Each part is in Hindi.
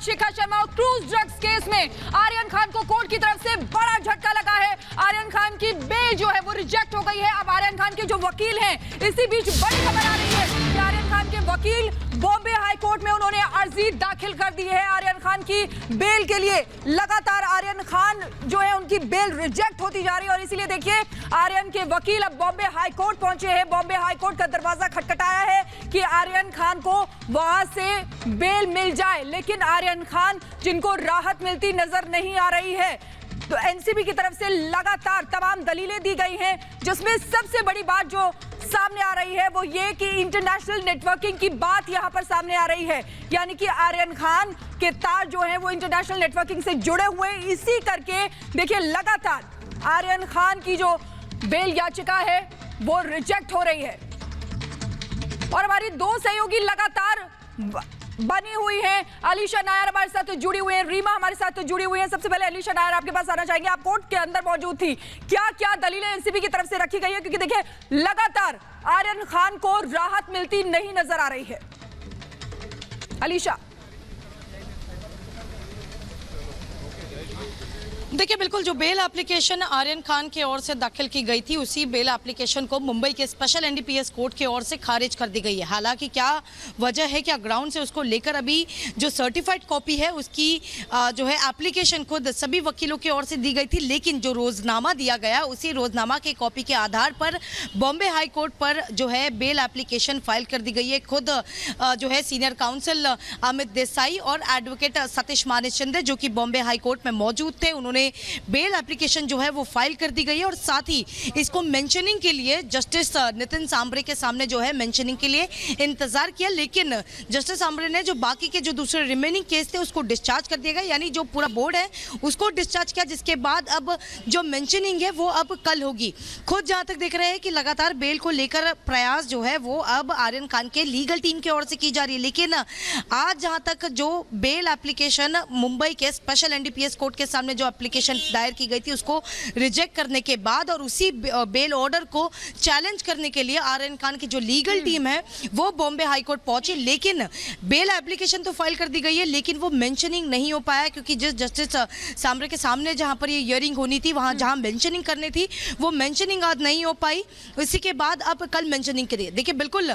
शिखा शर्मा और क्रूज ड्रग्स केस में आर्यन खान को कोर्ट की तरफ से बड़ा झटका लगा है। आर्यन खान की बेल जो है वो रिजेक्ट हो गई है। अब आर्यन खान के जो वकील हैं, इसी बीच बड़ी खबर आ रही है कि आर्यन खान के वकील बॉम्बे हाई कोर्ट में उन्होंने अर्जी दाखिल कर दी है आर्यन खान की बेल के लिए। लगातार आर्यन खान जो है उनकी बेल रिजेक्ट होती जा रही है और इसीलिए देखिए आर्यन के वकील अब बॉम्बे हाई कोर्ट पहुंचे हैं। बॉम्बे हाई कोर्ट का दरवाजा खटखटाया है कि आर्यन खान को वहां से बेल मिल जाए, लेकिन आर्यन खान जिनको राहत मिलती नजर नहीं आ रही है। तो एनसीबी की तरफ से लगातार तमाम दलीलें दी गई हैं, जिसमें सबसे बड़ी बात जो सामने आ रही है वो ये कि इंटरनेशनल नेटवर्किंग की बात यहां पर सामने आ रही है। यानी कि आर्यन खान के तार जो हैं वो इंटरनेशनल नेटवर्किंग से जुड़े हुए, इसी करके देखिए लगातार आर्यन खान की जो बेल याचिका है वो रिजेक्ट हो रही है। और हमारी दो सहयोगी लगातार बनी हुई है। अलीशा नायर हमारे साथ जुड़ी हुई है, रीमा हमारे साथ जुड़ी हुई है। सबसे पहले अलीशा नायर, आपके पास आना चाहेंगे। आप कोर्ट के अंदर मौजूद थी, क्या क्या दलीलें एनसीबी की तरफ से रखी गई है? क्योंकि देखिए लगातार आर्यन खान को राहत मिलती नहीं नजर आ रही है। अलीशा। देखिए, बिल्कुल जो बेल एप्लीकेशन आर्यन खान की ओर से दाखिल की गई थी, उसी बेल एप्लीकेशन को मुंबई के स्पेशल एनडीपीएस कोर्ट की ओर से खारिज कर दी गई है। हालांकि क्या वजह है, क्या ग्राउंड से उसको लेकर अभी जो सर्टिफाइड कॉपी है उसकी जो है एप्लीकेशन खुद सभी वकीलों की ओर से दी गई थी, लेकिन जो रोजनामा दिया गया उसी रोजनामा के कॉपी के आधार पर बॉम्बे हाई कोर्ट पर जो है बेल एप्लीकेशन फाइल कर दी गई है। खुद जो है सीनियर काउंसिल अमित देसाई और एडवोकेट सतीश मानेचंदे जो कि बॉम्बे हाई कोर्ट में मौजूद थे, उन्होंने बेल एप्लीकेशन जो है वो फाइल कर दी गई है। और साथ ही इसको मेंशनिंग के लिए जस्टिस नितिन सांबरे के सामने जो है मेंशनिंग के लिए इंतजार किया, लेकिन जस्टिस सांबरे ने जो बाकी के जो दूसरे रिमेनिंग केस थे उसको डिस्चार्ज कर दिया गया, यानी जो पूरा बोर्ड है उसको डिस्चार्ज किया, जिसके बाद अब जो मेंशनिंग है वो अब कल होगी। खुद जहां तक देख रहे हैं कि लगातार बेल को लेकर प्रयास जो है वो अब आर्यन खान के लीगल टीम की ओर से की जा रही है, लेकिन आज जहां तक जो बेल एप्लीकेशन मुंबई के स्पेशल एनडीपीएस कोर्ट के सामने जो एप्लीकेशन दायर की गई थी उसको रिजेक्ट करने के बाद और उसी बेल ऑर्डर को चैलेंज करने के लिए आर्यन खान की जो लीगल टीम है वो बॉम्बे हाई कोर्ट पहुंची। लेकिन बेल एप्लीकेशन तो फाइल कर दी गई है, लेकिन वो मेंशनिंग नहीं हो पाया, क्योंकि जिस जस्टिस सांबरे के सामने जहां पर ये हियरिंग होनी थी, वहां जहां मेंशनिंग करनी थी वो मेंशनिंग आज नहीं हो पाई। इसी के बाद अब कल मेंशनिंग करिए। देखिए बिल्कुल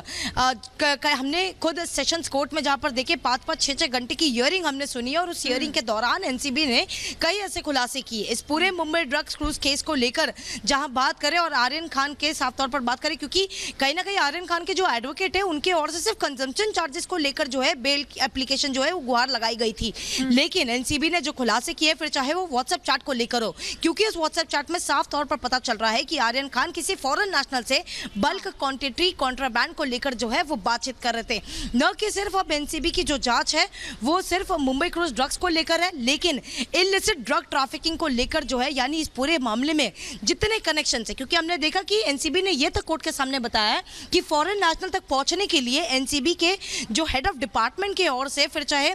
हमने खुद सेशंस कोर्ट में जहां पर देखिए 5-5, 6-6 घंटे की हियरिंग हमने सुनी है और उस हियरिंग के दौरान एनसीबी ने कई ऐसे खुलासे किए इस पूरे मुंबई ड्रग्स क्रूज केस को लेकर। जहां बात करें और आर्यन खान के साफ तौर पर बात करें, क्योंकि कहीं ना कहीं आर्यन खान के जो एडवोकेट है उनके ओर से सिर्फ कंजम्पशन चार्जेस को लेकर जो है बेल एप्लीकेशन जो है वो गुहार लगाई गई थी, लेकिन एनसीबी ने जो खुलासे किए, फिर चाहे वो व्हाट्सएप चैट को लेकर हो, क्योंकि उस व्हाट्सएप चैट में साफ तौर पर पता चल रहा है कि आर्यन खान किसी फॉरेन नेशनल से बल्क क्वांटिटी कॉन्ट्राबैंड को लेकर जो है वो बातचीत कर रहे थे। न कि सिर्फ अब एनसीबी की जो जांच है वो सिर्फ मुंबई क्रूज ड्रग्स को लेकर है, लेकिन इलिसिट ड्रग ट्रैफिकिंग को लेकर जो है, यानी इस पूरे मामले में जितने कनेक्शन है, क्योंकि हमने देखा कि एनसीबी ने यह तक कोर्ट के सामने बताया है कि फॉरेन नेशनल तक पहुंचने के लिए एनसीबी के जो हेड ऑफ डिपार्टमेंट की ओर से, फिर चाहे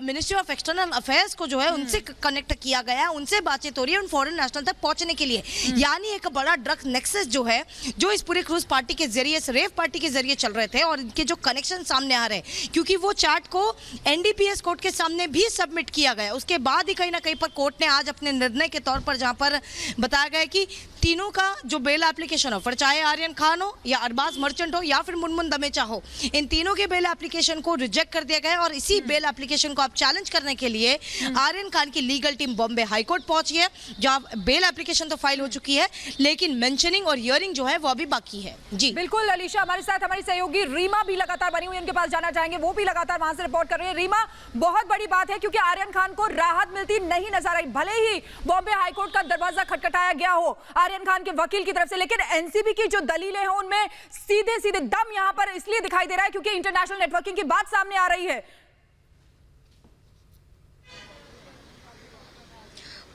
मिनिस्ट्री ऑफ एक्सटर्नल अफेयर्स को जो है उनसे कनेक्ट किया गया, उनसे बातचीत हो रही है उन फॉरेन नेशनल तक पहुंचने के लिए। यानी एक बड़ा ड्रग नेक्सस जो है, जो इस पूरे क्रूज पार्टी के जरिए, इस रेव पार्टी के जरिए चल रहे थे और इनके जो कनेक्शन सामने आ रहे हैं, क्योंकि वो चार्ट को एनडीपीएस कोर्ट के सामने भी सबमिट किया गया। उसके बाद ही कहीं ना कहीं पर कोर्ट ने आज अपने निर्णय के तौर पर जहां पर बताया गया कि तीनों का जो बेल एप्लीकेशन हो, फिर चाहे आर्यन खान हो या अरबाज मर्चेंट हो या फिर मुनमुन दमेचा हो, इन तीनों के बेल एप्लीकेशन को रिजेक्ट कर दिया गया। और इसी बेल एप्लीकेशन को अब चैलेंज करने के लिए आर्यन खान की legal team Bombay high court पहुंची है, जहां बेल एप्लीकेशन तो फाइल हो चुकी है, लेकिन मेंशनिंग और हियरिंग जो है वो अभी बाकी है। जी बिल्कुल अलीशा, हमारे साथ हमारी सहयोगी रीमा भी लगातार बनी हुई है, उनके पास जाना चाहेंगे, वो भी लगातार वहां से रिपोर्ट कर रही है। रीमा, बहुत बड़ी बात है क्योंकि आर्यन खान को राहत मिलती नहीं नजर आई, भले ही बॉम्बे हाई कोर्ट का दरवाजा खटखटाया गया हो आर्यन खान के वकील की तरफ से, लेकिन एनसीबी की जो दलीलें हैं उनमें सीधे सीधे दम यहां पर इसलिए दिखाई दे रहा है क्योंकि इंटरनेशनल नेटवर्किंग की बात सामने आ रही है।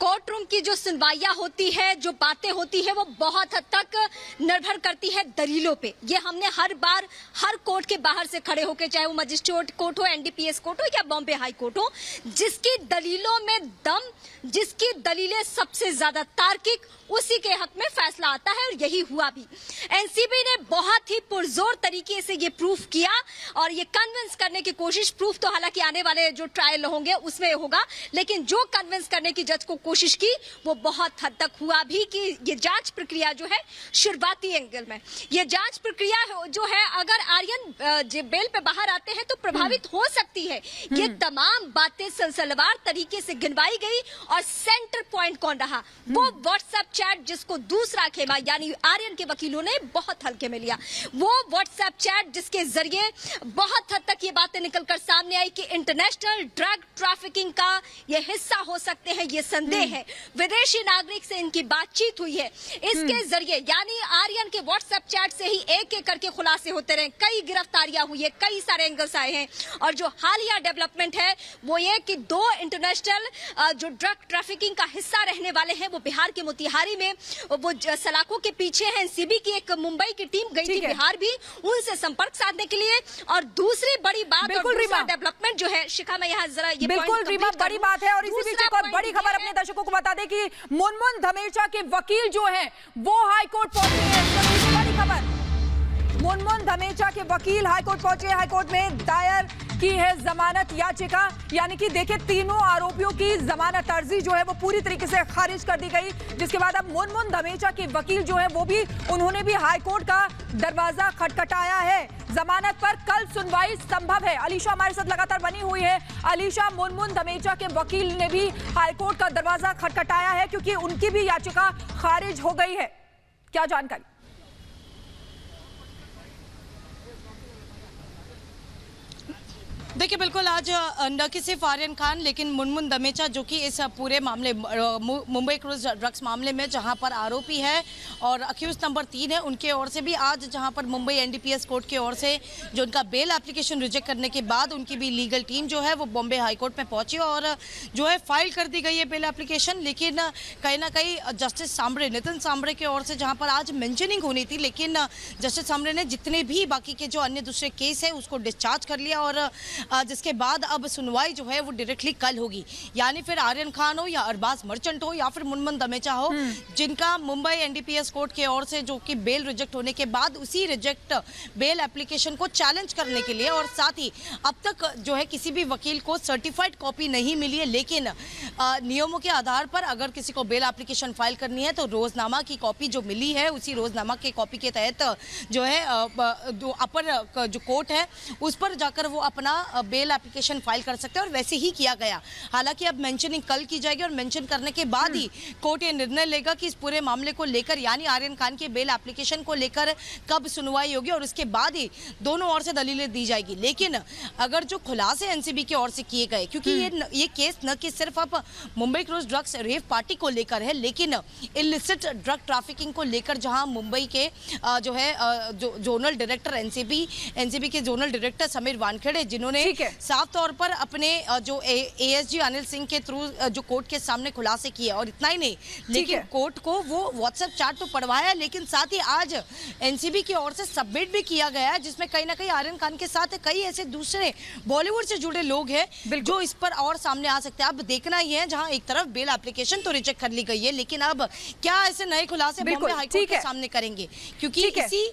कोर्ट रूम की जो सुनवाइयां होती है, जो बातें होती है, वो बहुत हद तक निर्भर करती है दलीलों पे। ये हमने हर बार हर कोर्ट के बाहर से खड़े होकर, चाहे वो मजिस्ट्रेट कोर्ट हो, एनडीपीएस कोर्ट हो या बॉम्बे हाई कोर्ट हो, जिसकी दलीलों में दम, जिसकी दलीलें सबसे ज्यादा तार्किक, उसी के हक में फैसला आता है, और यही हुआ भी। एनसीबी ने बहुत ही पुरजोर तरीके से ये प्रूफ किया और ये कन्विंस करने की कोशिश, प्रूफ तो हालांकि आने वाले जो ट्रायल होंगे उसमें होगा, लेकिन जो कन्विंस करने की जज को कोशिश की वो बहुत हद तक हुआ भी कि ये जांच प्रक्रिया जो है शुरुआती एंगल में, ये जांच प्रक्रिया जो है, अगर आर्यन बेल पे बाहर आते हैं तो प्रभावित हो सकती है। ये तमाम बातें सिलसिलेवार तरीके से गिनवाई गई और सेंटर पॉइंट कौन रहा, वो व्हाट्सएप चैट, जिसको दूसरा खेमा यानी आर्यन के वकीलों ने बहुत हल्के में लिया। वो व्हाट्सएप चैट जिसके जरिए बहुत हद तक ये बातें निकलकर सामने आई कि इंटरनेशनल ड्रग ट्रैफिकिंग का ये हिस्सा हो सकते हैं, ये संदेह है। विदेशी नागरिक से इनकी बातचीत हुई है, इसके जरिए यानी आर्यन के व्हाट्सएप चैट से ही एक एक करके खुलासे होते रहे, कई गिरफ्तारियां हुई है, कई सारे एंगल्स आए हैं। और जो हालिया डेवलपमेंट है वो ये कि 2 इंटरनेशनल जो ड्रग ट्रैफिकिंग का हिस्सा रहने वाले हैं वो बिहार के मोतिहारी में, वो सलाखों के पीछे हैं। एनसीबी की एक मुंबई की टीम गई थी बिहार भी उनसे संपर्क साधने के लिए। और दूसरी बड़ी बात और दूसरा डेवलपमेंट जो है, शिखा मैं यहाँ जरा ये बिल्कुल रीमा बड़ी बात है। और इसी बीच एक और बड़ी खबर अपने दर्शकों को बता दें कि मुनमुन धमेचा के वकील जो हैं वो हाईकोर्ट पहुंचे हैं। बड़ी खबर, मुनमुन धमेचा के वकील हाईकोर्ट पहुंचे। हाईकोर्ट में दायर की है जमानत याचिका, यानी कि देखिए तीनों आरोपियों की जमानत अर्जी जो है वो पूरी तरीके से खारिज कर दी गई, जिसके बाद अब मुनमुन धमेचा के वकील जो है वो भी, उन्होंने भी हाईकोर्ट का दरवाजा खटखटाया है। जमानत पर कल सुनवाई संभव है। अलीशा हमारे साथ लगातार बनी हुई है। अलीशा, मुनमुन धमेचा के वकील ने भी हाईकोर्ट का दरवाजा खटखटाया है क्योंकि उनकी भी याचिका खारिज हो गई है, क्या जानकारी? देखिए बिल्कुल, आज न कि सिर्फ आर्यन खान लेकिन मुनमुन धमेचा जो कि इस पूरे मामले मुंबई क्रूज ड्रग्स मामले में जहां पर आरोपी है और अक्यूज नंबर 3 है, उनके ओर से भी आज जहां पर मुंबई एनडीपीएस कोर्ट की ओर से जो उनका बेल एप्लीकेशन रिजेक्ट करने के बाद उनकी भी लीगल टीम जो है वो बॉम्बे हाईकोर्ट में पहुंची और जो है फाइल कर दी गई है बेल एप्लीकेशन। लेकिन कहीं ना कहीं जस्टिस सांबरे, नितिन सांबरे की ओर से जहाँ पर आज मेंशनिंग होनी थी, लेकिन जस्टिस सांबरे ने जितने भी बाकी के जो अन्य दूसरे केस है उसको डिस्चार्ज कर लिया और जिसके बाद अब सुनवाई जो है वो डायरेक्टली कल होगी। यानी फिर आर्यन खान हो या अरबाज मर्चेंट हो या फिर मुनमुन धमेचा हो, जिनका मुंबई एनडीपीएस कोर्ट की ओर से जो कि बेल रिजेक्ट होने के बाद उसी रिजेक्ट बेल एप्लीकेशन को चैलेंज करने के लिए, और साथ ही अब तक जो है किसी भी वकील को सर्टिफाइड कॉपी नहीं मिली है, लेकिन नियमों के आधार पर अगर किसी को बेल एप्लीकेशन फाइल करनी है तो रोजनामा की कॉपी जो मिली है उसी रोजनामा की कॉपी के तहत जो है अपर जो कोर्ट है उस पर जाकर वो अपना बेल एप्लीकेशन फाइल कर सकते हैं और वैसे ही किया गया। हालांकि अब मेंशनिंग कल की जाएगी और मेंशन करने के बाद ही कोर्ट ये निर्णय लेगा कि इस पूरे मामले को लेकर यानी आर्यन खान के बेल एप्लीकेशन को लेकर कब सुनवाई होगी और उसके बाद ही दोनों ओर से दलीलें दी जाएगी। लेकिन अगर जो खुलासे एनसीबी की ओर से किए गए, क्योंकि ये केस न कि सिर्फ अब Mumbai cruise drugs rave party को लेकर है, लेकिन इलिसिट ड्रग ट्रैफिकिंग को लेकर जहां मुंबई के जो है जो जोनल डायरेक्टर एनसीबी के जोनल डायरेक्टर समीर वानखेड़े, जिन्होंने साफ तौर पर अपने जो एएसजी अनिल सिंह के थ्रू जो कोर्ट के सामने खुलासे किए, और इतना ही नहीं लेकिन कोर्ट को वो व्हाट्सएप चैट तो पढ़वाया, लेकिन साथ ही आज एनसीबी की ओर से सबमिट भी किया गया है, जिसमें कहीं ना कहीं आर्यन खान के साथ कई ऐसे दूसरे बॉलीवुड से जुड़े लोग हैं जो इस पर और सामने आ सकते हैं। अब देखना ही है, जहां एक तरफ बेल एप्लीकेशन तो रिजेक्ट कर ली गई है, लेकिन अब क्या ऐसे नए खुलासे बॉम्बे हाईकोर्ट के सामने करेंगे, क्योंकि इसी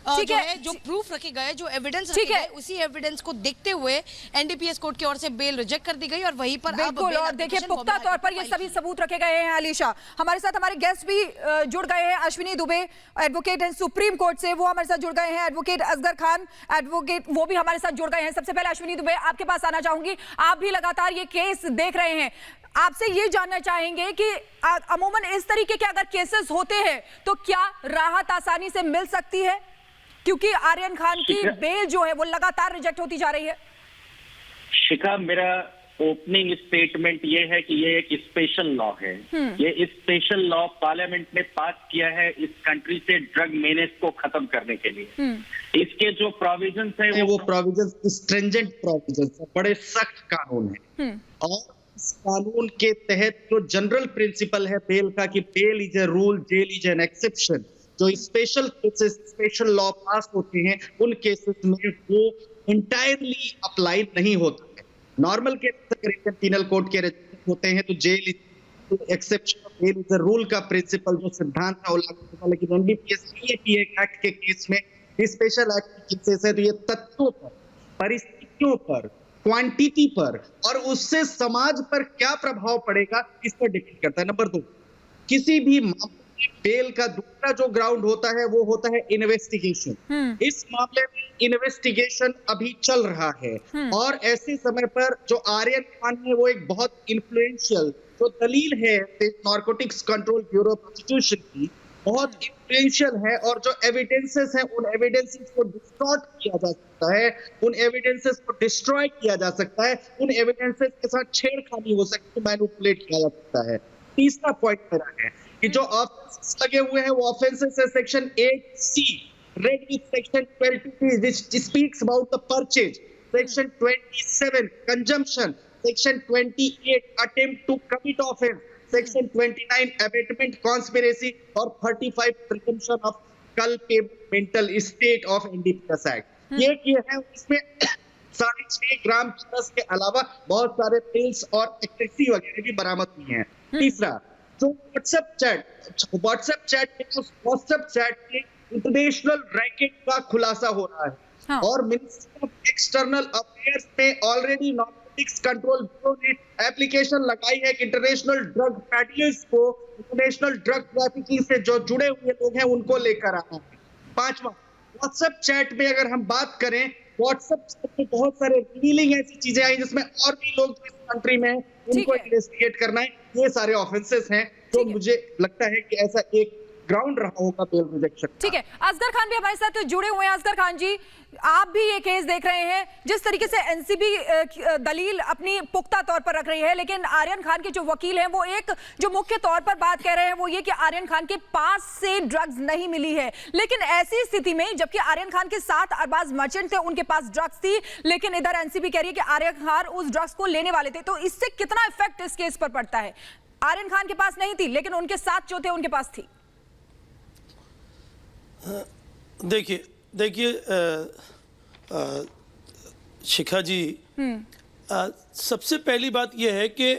जो है जो प्रूफ रखे गए, जो एविडेंस रखे गए, उसी एविडेंस को देखते हुए एनडीपीएस कोर्ट की ओर से बेल रिजेक्ट कर दी गई और वहीं पर अब और देखिए पुख्ता तौर पर ये सभी सबूत रखे गए हैं। अलीशा, हमारे साथ हमारे गेस्ट भी जुड़ गए हैं। अश्विनी दुबे एडवोकेट हैं सुप्रीम कोर्ट से, वो हमारे साथ जुड़ गए हैं। एडवोकेट असगर खान एडवोकेट, वो भी हमारे साथ जुड़ गए हैं। सबसे पहले अश्विनी दुबे, आपके पास आना चाहूंगी। आप भी लगातार ये केस देख रहे हैं, आपसे ये जानना चाहेंगे कि अमूमन इस तरीके के अगर केसेस होते हैं तो क्या राहत आसानी से मिल सकती है, क्योंकि आर्यन खान की बेल जो है वो लगातार रिजेक्ट होती जा रही है? शिखा, मेरा ओपनिंग स्टेटमेंट ये है कि ये एक स्पेशल लॉ है। ये स्पेशल लॉ पार्लियामेंट ने पास किया है इस कंट्री से ड्रग मेनेस को खत्म करने के लिए। इसके जो प्रोविजंस है वो प्रोविजंस स्ट्रिंजेंट प्रोविजंस, बड़े सख्त कानून है और इस कानून के तहत जो जनरल प्रिंसिपल है बेल का कि bail is a rule, jail is an exception, जो special cases, special law pass होते हैं उन केसेस में वो इंटायरली अप्लाई नहीं होता है। नॉर्मल केसेस अगर इंडियन पिनल कोड के होते हैं तो jail exception, bail is a rule का प्रिंसिपल जो सिद्धांत था वो लागू होता है, लेकिन एनडीपीएस एक्ट के केस में स्पेशल एक्ट के केसेस है तो ये तथ्यों पर, परिस्थितियों पर, क्वांटिटी पर और उससे समाज पर क्या प्रभाव पड़ेगा इस पर डिपेंड करता है। नंबर 2, किसी भी मामले में बेल का दूसरा जो ग्राउंड होता है वो होता है इन्वेस्टिगेशन। इस मामले में इन्वेस्टिगेशन अभी चल रहा है और ऐसे समय पर जो आर्यन खान है वो एक बहुत इन्फ्लुएंशियल जो दलील है नारकोटिक्स कंट्रोल ब्यूरो प्रोसिक्यूशन की, बहुत इन्फ्लुएंशियल है और जो एविडेंसेस हैं उन एविडेंसेस को डिस्टॉर्ट किया जा सकता है, उन एविडेंसेस को डिस्ट्रॉय किया जा सकता है, उन एविडेंसेस के साथ छेड़खानी हो सकती है, मैनिपुलेट किया जा सकता है। तीसरा पॉइंट मेरा है कि जो ऑफेंसेस लगे हुए हैं वो ऑफेंसेस है section 8C read with section 12 which speaks about the purchase, section 27 consumption, section 28 attempt to commit offense, section 29 abatement conspiracy और 35 presumption of culpable mental state of NDPS Act। ये है इसमें 6.5 ग्राम चरस के अलावा बहुत सारे पिल्स और एक्टेसी वगैरह भी बरामद हुई हैं। तीसरा, जो व्हाट्सएप चैट के इंटरनेशनल रैकेट का खुलासा हो रहा है और मिनिस्ट्री ऑफ एक्सटर्नल अफेयर्स में ऑलरेडी नारकोटिक्स कंट्रोल ब्यूरो ने एप्लीकेशन लगाई है कि इंटरनेशनल ड्रग पैडलर्स को इंटरनेशनल ड्रग ट्रैफिकिंग से जो जुड़े हुए लोग हैं उनको लेकर आना है। पांचवा, व्हाट्सएप चैट में अगर हम बात करें, व्हाट्सएप चैट में बहुत सारे रिवीलिंग ऐसी चीजें आई जिसमें और भी लोग इस कंट्री में उनको इन्वेस्टिगेट करना है। ये सारे ऑफेंसेस हैं तो मुझे लगता है कि ऐसा एक ग्राउंड रहा होगा बेल रिजेक्शन। ठीक है, असगर खान भी हमारे साथ जुड़े हुए हैं। असगर खान जी, आप भी ये केस देख रहे हैं, जिस तरीके से एनसीबी दलील अपनी पुख्ता तौर पर रख रही है, लेकिन आर्यन खान के जो वकील हैं वो एक जो मुख्य तौर पर बात कह रहे हैं वो ये कि आर्यन खान के पास से ड्रग्स नहीं मिली है। लेकिन ऐसी स्थिति में जबकि आर्यन खान के 7 अरबाज मर्चेंट थे, उनके पास ड्रग्स थी, लेकिन इधर एनसीबी कह रही है कि आर्यन खान उस ड्रग्स को लेने वाले थे, तो इससे कितना इफेक्ट इस केस पर पड़ता है? आर्यन खान के पास नहीं थी लेकिन उनके साथ जो थे उनके पास थी। देखिए शिखा जी, सबसे पहली बात यह है कि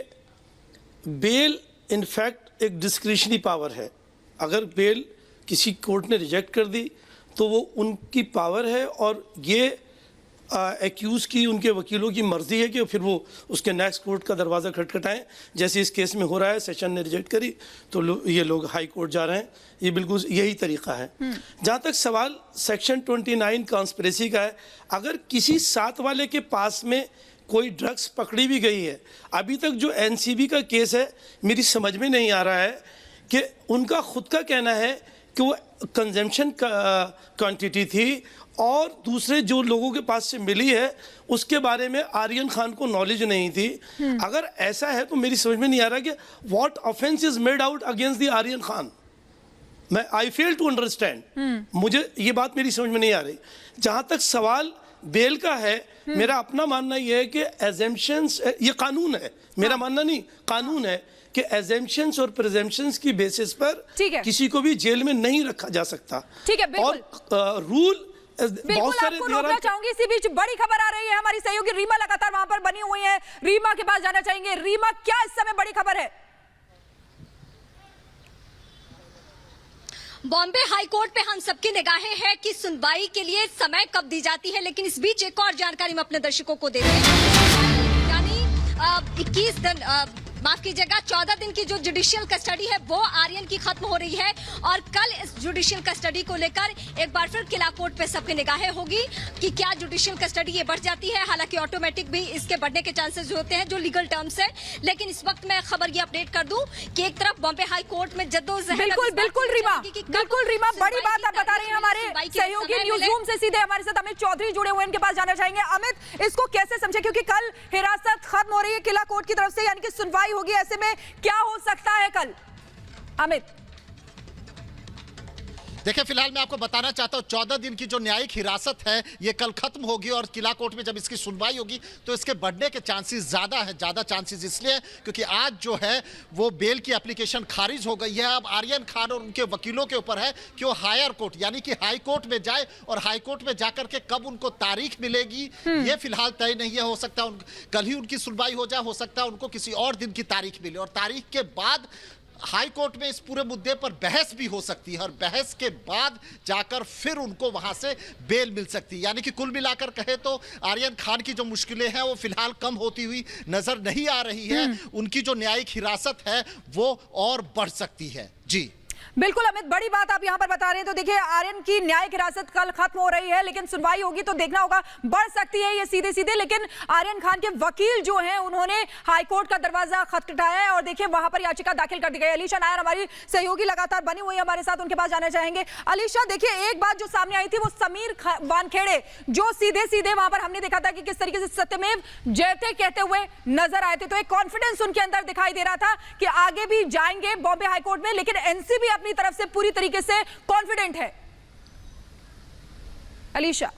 बेल इनफैक्ट एक डिस्क्रिशनरी पावर है। अगर बेल किसी कोर्ट ने रिजेक्ट कर दी तो वो उनकी पावर है और ये एक्यूज़ की उनके वकीलों की मर्जी है कि फिर वो उसके नेक्स्ट कोर्ट का दरवाज़ा खटखटाएं, जैसे इस केस में हो रहा है। सेशन ने रिजेक्ट करी तो ये लोग हाई कोर्ट जा रहे हैं, ये बिल्कुल यही तरीका है। जहाँ तक सवाल सेक्शन 29 कॉन्स्पिरेसी का है, अगर किसी 7 वाले के पास में कोई ड्रग्स पकड़ी भी गई है, अभी तक जो एनसीबी का केस है मेरी समझ में नहीं आ रहा है कि उनका खुद का कहना है कि वो कंजम्पशन क्वांटिटी थी और दूसरे जो लोगों के पास से मिली है उसके बारे में आर्यन खान को नॉलेज नहीं थी। अगर ऐसा है तो मेरी समझ में नहीं आ रहा कि what offence is made out against the Aryan Khan. I fail to understand, मुझे ये बात मेरी समझ में नहीं आ रही। जहां तक सवाल बेल का है, मेरा अपना मानना यह है कि एजम्पशंस, ये कानून है, मेरा मानना नहीं, कानून है कि एजम्पशंस और प्रिजम्पशंस की बेसिस पर किसी को भी जेल में नहीं रखा जा सकता। ठीक है, और रूल बिल्कुल आपको रोकना चाहूंगी। इसी बीच बड़ी खबर आ रही है, हमारी सहयोगी रीमा लगातार वहां पर बनी हुई है, रीमा के पास जाना चाहेंगे। रीमा, क्या इस समय बड़ी खबर है? बॉम्बे हाई कोर्ट पे हम सबकी निगाहें हैं कि सुनवाई के लिए समय कब दी जाती है, लेकिन इस बीच एक और जानकारी हम अपने दर्शकों को देते हैं। यानी 21 दिन, माफ कीजिएगा, 14 दिन की जो जुडिशियल कस्टडी है वो आर्यन की खत्म हो रही है और कल इस जुडिशियल कस्टडी को लेकर एक बार फिर किला कोर्ट पे सबकी निगाहें होगी कि क्या जुडिशियल कस्टडी ये बढ़ जाती है। हालांकि ऑटोमेटिक भी इसके बढ़ने के चांसेस होते हैं जो लीगल टर्म्स है, लेकिन इस वक्त मैं खबर ये अपडेट कर दूं कि एक तरफ बॉम्बे हाई कोर्ट में जद्दोजहद, बिल्कुल रीमा, बड़ी बात आप बता रही हैं। हमारे सहयोगी न्यूज रूम से सीधे हमारे साथ अमित चौधरी जुड़े हुए, इनके पास जाना चाहेंगे। अमित, इसको कैसे समझे, क्योंकि कल हिरासत खत्म हो रही है किला कोर्ट की तरफ से, यानी कि सुनवाई होगी, ऐसे में क्या हो सकता है कल? अमित, देखिए, फिलहाल मैं आपको बताना चाहता हूं 14 दिन की जो न्यायिक हिरासत है ये कल खत्म होगी और किला कोर्ट में जब इसकी सुनवाई होगी तो इसके बढ़ने के चांसेस ज्यादा है। ज्यादा चांसेस इसलिए क्योंकि आज जो है वो बेल की एप्लीकेशन खारिज हो गई है। अब आर्यन खान और उनके वकीलों के ऊपर है कि वो हायर कोर्ट यानी कि हाई कोर्ट में जाए और हाई कोर्ट में जाकर के कब उनको तारीख मिलेगी ये फिलहाल तय नहीं है। हो सकता है कल ही उनकी सुनवाई हो जाए, हो सकता है उनको किसी और दिन की तारीख मिले और तारीख के बाद हाई कोर्ट में इस पूरे मुद्दे पर बहस भी हो सकती है और बहस के बाद जाकर फिर उनको वहां से बेल मिल सकती है। यानी कि कुल मिलाकर कहे तो आर्यन खान की जो मुश्किलें हैं वो फिलहाल कम होती हुई नजर नहीं आ रही है। उनकी जो न्यायिक हिरासत है वो और बढ़ सकती है। जी बिल्कुल अमित, बड़ी बात आप यहां पर बता रहे हैं। तो देखिए, आर्यन की न्यायिक हिरासत कल खत्म हो रही है, लेकिन सुनवाई होगी तो देखना होगा बढ़ सकती है ये सीधे सीधे। लेकिन आर्यन खान के वकील जो हैं उन्होंने हाईकोर्ट का दरवाजा खटखटाया है और देखिए वहां पर याचिका दाखिल कर दी गई। अलीशा नायर हमारी सहयोगी लगातार बनी हुई है हमारे साथ, उनके पास जाना चाहेंगे। अलीशा, देखिए एक बात जो सामने आई थी वो समीर वानखेड़े जो सीधे सीधे वहां पर हमने देखा था कि किस तरीके से सत्यमेव जयते कहते हुए नजर आए थे। तो एक कॉन्फिडेंस उनके अंदर दिखाई दे रहा था कि आगे भी जाएंगे बॉम्बे हाईकोर्ट में, लेकिन एनसीबी अपनी तरफ से पूरी तरीके से कॉन्फिडेंट है। अलीशा,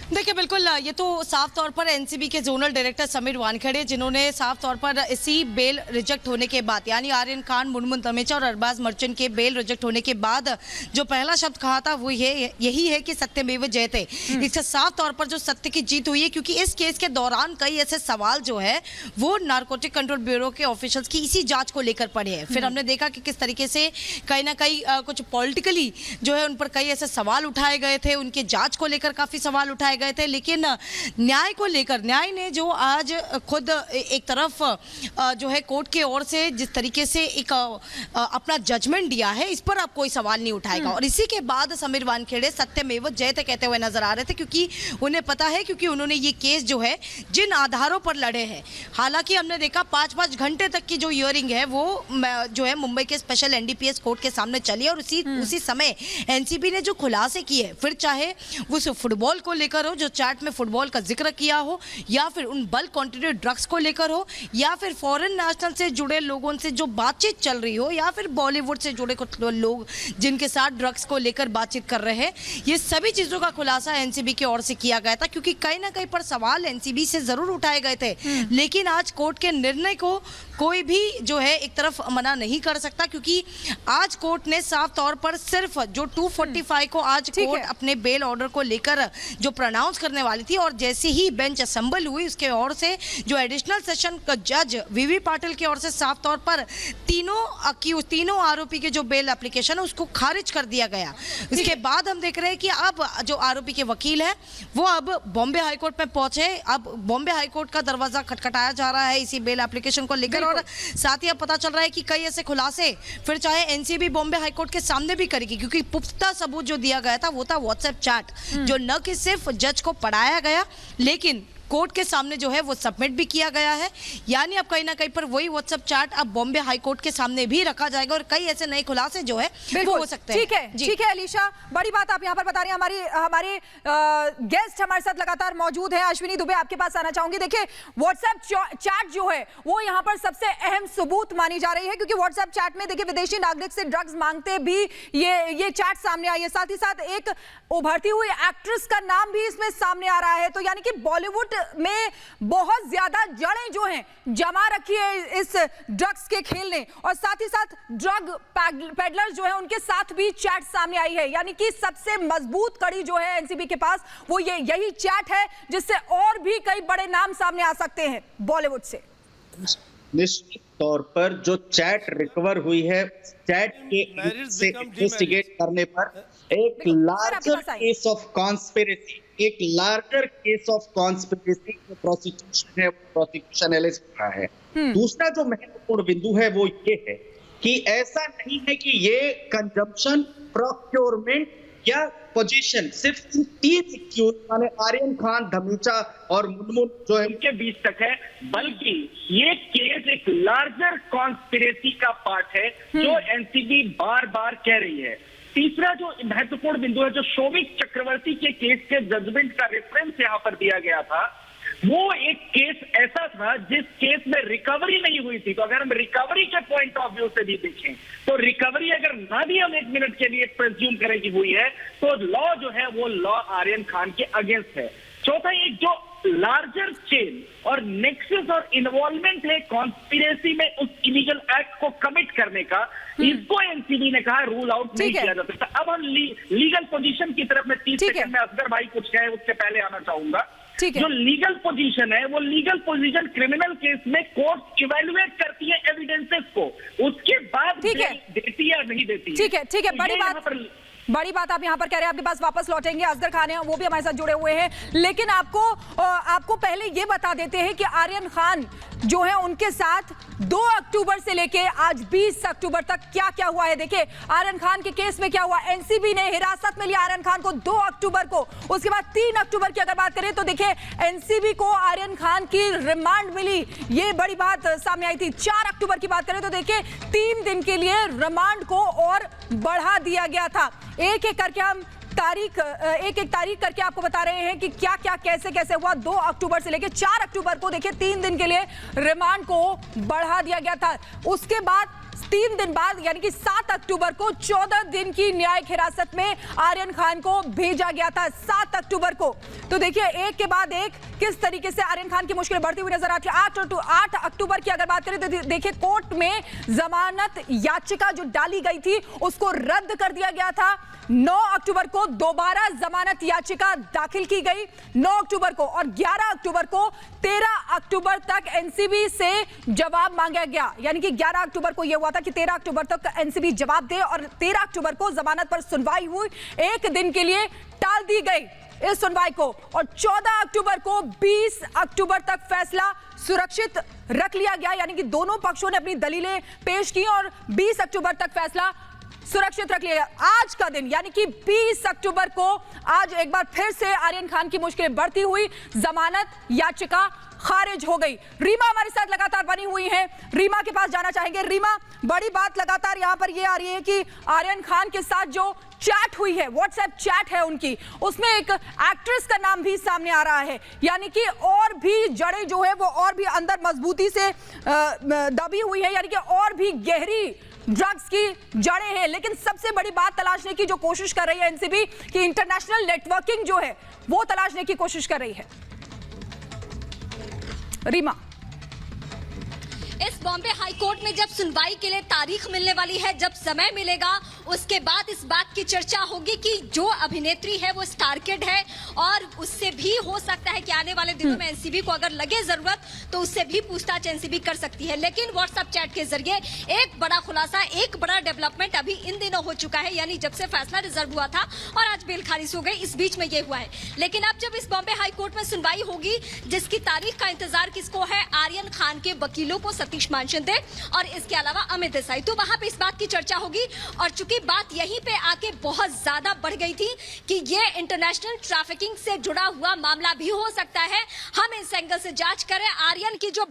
देखिए बिल्कुल ये तो साफ तौर पर एनसीबी के जोनल डायरेक्टर समीर वानखेड़े जिन्होंने साफ तौर पर इसी बेल रिजेक्ट होने के बाद यानी आर्यन खान, मुनमुन तमेचा और अरबाज मर्चेंट के बेल रिजेक्ट होने के बाद जो पहला शब्द कहा था वो यही है कि सत्यमेव जयते। इससे साफ तौर पर जो सत्य की जीत हुई है, क्योंकि इस केस के दौरान कई ऐसे सवाल जो है वो नारकोटिक कंट्रोल ब्यूरो के ऑफिशियल्स की इसी जांच को लेकर पड़े हैं। फिर हमने देखा कि किस तरीके से कहीं ना कहीं कुछ पॉलिटिकली जो है उन पर कई ऐसे सवाल उठाए गए थे, उनके जांच को लेकर काफी सवाल उठाए गए थे। लेकिन न्याय को लेकर न्याय ने जो आज खुद एक तरफ जो है कोर्ट की ओर से जिस तरीके से एक अपना जजमेंट दिया है, इस पर अब कोई सवाल नहीं उठाएगा। और इसी के बाद समीर वानखेड़े सत्यमेव जयते कहते हुए नजर आ रहे थे, क्योंकि उन्हें पता है, क्योंकि उन्होंने ये केस जो है जिन आधारों पर लड़े हैं, हालांकि हमने देखा 5-5 घंटे तक की जो हियरिंग है वो जो है मुंबई के स्पेशल एनडीपीएस कोर्ट के सामने चली और उसी समय एनसीबी ने जो खुलासे किए, फिर चाहे वो फुटबॉल को लेकर हो, जो चैट में फुटबॉल का जिक्र किया हो, या फिर उन बल्क क्वांटिटी ड्रग्स को लेकर हो, या फिर फॉरेन नेशनल से जुड़े लोगों से जो बातचीत चल रही हो, या फिर बॉलीवुड से जुड़े कुछ लोग जिनके साथ ड्रग्स को लेकर बातचीत कर रहे हैं, ये सभी चीजों का खुलासा एनसीबी की ओर से किया गया था। क्योंकि कहीं ना कहीं पर सवाल एनसीबी से जरूर उठाए गए थे, लेकिन आज कोर्ट के निर्णय को कोई भी जो है एक तरफ मना नहीं कर सकता, क्योंकि आज कोर्ट ने साफ तौर पर सिर्फ जो 245 को आज कोर्ट अपने बेल ऑर्डर को लेकर जो प्रोनाउंस करने वाली थी, और जैसे ही बेंच असेंबल हुई उसके ओर से जो एडिशनल सेशन का जज वीवी पाटिल की ओर से साफ तौर पर तीनों आरोपी के जो बेल एप्लीकेशन है उसको खारिज कर दिया गया। इसके बाद हम देख रहे हैं कि अब जो आरोपी के वकील है वो अब बॉम्बे हाईकोर्ट में पहुंचे। अब बॉम्बे हाईकोर्ट का दरवाजा खटखटाया जा रहा है इसी बेल एप्लीकेशन को लेकर, और साथ ही अब पता चल रहा है कि कई ऐसे खुलासे फिर चाहे एनसीबी बॉम्बे हाईकोर्ट के सामने भी करेगी, क्योंकि पुख्ता सबूत जो दिया गया था वो था व्हाट्सएप चैट, जो न कि सिर्फ जज को पढ़ाया गया लेकिन कोर्ट के सामने जो है वो सबमिट भी किया गया है। यानी अब कहीं ना कहीं पर वही व्हाट्सएप चैट अब बॉम्बे हाईकोर्ट के सामने भी रखा जाएगा और कई ऐसे नए खुलासे जो है वो हो सकते हैं। ठीक है अलीशा, बड़ी बात आप यहाँ पर बता रहे हैं। हमारे गेस्ट हमारे साथ लगातार मौजूद है। अश्विनी दुबे, आपके पास आना चाहूंगी। देखिए, व्हाट्सएप चैट जो है वो यहाँ पर सबसे अहम सबूत मानी जा रही है, क्योंकि व्हाट्सएप चैट में देखिए विदेशी नागरिक से ड्रग्स मांगते भी ये चैट सामने आई है। साथ ही साथ एक उभरती हुई एक्ट्रेस का नाम भी इसमें सामने आ रहा है। तो यानी कि बॉलीवुड में बहुत ज्यादा जड़ें जो हैं जमा रखी है इस ड्रग्स के खेल ने, और साथ ही साथ ड्रग पेडलर्स जो है उनके साथ भी चैट सामने आई है। यानी कि सबसे मजबूत कड़ी जो है एनसीबी के पास वो यही चैट है, जिससे और भी कई बड़े नाम सामने आ सकते हैं बॉलीवुड से। निश्चित तौर पर जो चैट रिकवर हुई है, चैट के से इन्वेस्टिगेट करने पर एक लार्जर केस ऑफ कॉन्स्पिरेसी, एक लार्जर केस ऑफ कॉन्स्पिरेसी जो प्रोसिक्यूशन है, प्रोसिक्यूशन एलिज रहा है। दूसरा जो महत्वपूर्ण बिंदु है वो ये है कि ऐसा नहीं है कि ये कंजम्पशन, प्रोक्योरमेंट या पोजीशन सिर्फ 3 एक्यूज माने आर्यन खान, धमीचा और मुनमुन जो है उनके बीच तक है, बल्कि ये केस एक लार्जर कॉन्स्पिरेसी का पार्ट है जो एनसीबी बार बार कह रही है। तीसरा जो महत्वपूर्ण बिंदु है, जो शोभिक चक्रवर्ती के केस के जजमेंट का रेफरेंस यहाँ पर दिया गया था, वो एक केस ऐसा था जिस केस में रिकवरी नहीं हुई थी। तो अगर हम रिकवरी के पॉइंट ऑफ व्यू से भी देखें तो रिकवरी अगर ना भी हम 1 मिनट के लिए प्रेज्यूम करें कि हुई है तो लॉ जो है वो लॉ आर्यन खान के अगेंस्ट है। चौथा, एक जो लार्जर चेन और नेक्सस और इन्वॉल्वमेंट है कॉन्स्पिरेसी में उस इलीगल एक्ट को कमिट करने का, इसको एनसीबी ने कहा रूल आउट नहीं किया जा सकता। अब हम लीगल पोजीशन की तरफ में 30 सेकंड में असगर भाई कुछ कहे उससे पहले आना चाहूंगा। जो लीगल पोजीशन है वो लीगल पोजीशन क्रिमिनल केस में कोर्ट इवेल्युएट करती है एविडेंसेस को, उसके बाद देती है या नहीं देती है। ठीक है, बड़ी बात आप यहाँ पर कह रहे हैं। आपके पास वापस लौटेंगे, असगर खान है वो भी हमारे साथ जुड़े हुए हैं, लेकिन आपको पहले ये बता देते हैं कि आर्यन खान जो है उनके साथ 2 अक्टूबर से लेके आज 20 अक्टूबर तक क्या क्या हुआ है। देखिए आर्यन खान के केस में क्या हुआ, एनसीबी ने हिरासत में लिया आर्यन खान को 2 अक्टूबर को। उसके बाद 3 अक्टूबर की अगर बात करें तो देखिए एनसीबी को आर्यन खान की रिमांड मिली, ये बड़ी बात सामने आई थी। 4 अक्टूबर की बात करें तो देखिए 3 दिन के लिए रिमांड को और बढ़ा दिया गया था। एक एक करके हम एक एक तारीख करके आपको बता रहे हैं कि क्या क्या कैसे कैसे हुआ। 2 अक्टूबर से लेकर 4 अक्टूबर को देखिए 3 दिन के लिए रिमांड को बढ़ा दिया गया था। उसके बाद 3 दिन बाद यानी कि 7 अक्टूबर को 14 दिन की न्यायिक हिरासत में आर्यन खान को भेजा गया था 7 अक्टूबर को। तो देखिए एक के बाद एक किस तरीके से आर्यन खान की मुश्किलें बढ़ती हुई नजर आती है। 8 अक्टूबर की अगर बात करें तो देखिए कोर्ट में जमानत याचिका जो डाली गई थी उसको रद्द कर दिया गया था। 9 अक्टूबर को दोबारा जमानत याचिका दाखिल की गई 9 अक्टूबर को, और 11 अक्टूबर को 13 अक्टूबर तक एनसीबी से जवाब मांगा गया। यानी कि 11 अक्टूबर को यह हुआ था कि 13 अक्टूबर तक एनसीबी जवाब दे, और 13 अक्टूबर को जमानत पर सुनवाई हुई, 1 दिन के लिए टाल दी गई इस सुनवाई को, और 14 अक्टूबर को 20 अक्टूबर तक फैसला सुरक्षित रख लिया गया। यानी कि दोनों पक्षों ने अपनी दलीलें पेश की और 20 अक्टूबर तक फैसला सुरक्षित रख लिया। आज का दिन यानी कि 20 अक्टूबर को आज एक बार फिर से आर्यन खान की मुश्किलें बढ़ती हुई, जमानत याचिका खारिज हो गई। रीमा हमारे साथ लगातार बनी हुई है, रीमा के पास जाना चाहेंगे। रीमा, बड़ी बात लगातार यहाँ पर ये आ रही है कि आर्यन खान के साथ जो चैट हुई है, व्हाट्सएप चैट है उनकी, उसमें एक एक्ट्रेस का नाम भी सामने आ रहा है। यानी कि और भी जड़ें जो है वो और भी अंदर मजबूती से दबी हुई है, यानी कि और भी गहरी ड्रग्स की जड़ें हैं। लेकिन सबसे बड़ी बात तलाशने की जो कोशिश कर रही है एनसीबी कि इंटरनेशनल नेटवर्किंग जो है वो तलाशने की कोशिश कर रही है। रीमा, इस बॉम्बे हाई कोर्ट में जब सुनवाई के लिए तारीख मिलने वाली है, जब समय मिलेगा उसके बाद इस बात की चर्चा होगी कि जो अभिनेत्री है वो स्टार किड है, और उससे भी हो सकता है कि आने वाले दिनों में एनसीबी को अगर लगे जरूरत तो उससे भी पूछताछ एनसीबी कर सकती है। लेकिन व्हाट्सएप चैट के जरिए एक बड़ा खुलासा, एक बड़ा डेवलपमेंट अभी इन दिनों हो चुका है, यानी जब से फैसला रिजर्व हुआ था और आज बेल खारिज हो गई, इस बीच में ये हुआ है। लेकिन अब जब इस बॉम्बे हाई कोर्ट में सुनवाई होगी, जिसकी तारीख का इंतजार किसको है, आर्यन खान के वकीलों को, सतीश मानशिंदे और इसके अलावा अमित देसाई, तो वहां पे इस बात की चर्चा होगी। और चूंकि बात यहीं पे आके बहुत ज्यादा बढ़ गई थी कि ये इंटरनेशनल ट्रैफिकिंग से जुड़ा हुआ मामला भी हो सकता है, हम इस एंगल से जांच करें आर्यन की जो